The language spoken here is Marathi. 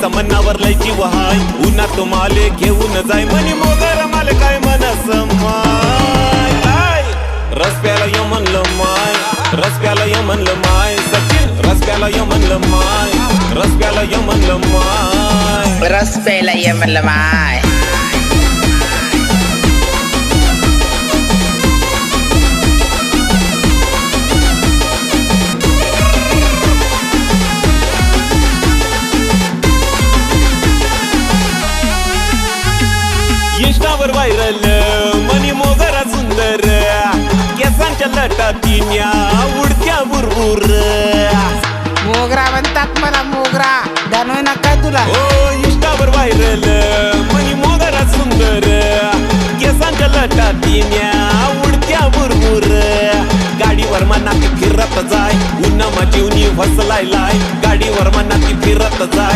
तिचा मनावर लय जीव हाय उन्हात माले घेऊन जाय मनी मोगर माले काय मनस माय रस्त्याला ये म्हणलं माय रस्त्याला ये म्हणलं माय सचिन रस्त्याला ये म्हणलं माय रस्त्याला ये म्हणलं माय रस्त्याला ये म्हणलं माय इंस्टावर व्हायरल मनी मोगरा सुंदर केसांच्या लटातीन्या उडत्या बुरबुर मोगरा म्हणतात मला मोगरा जाणवय ना काय तुला ओ इंस्टावर व्हायरल मनी मोगरा सुंदर केसांच्या लटातीन्या उडत्या बुरबुर गाडीवर मना ती फिरत जाय उन्हा जीवनी फसलाय लाय गाडीवर मना ती फिरत जाय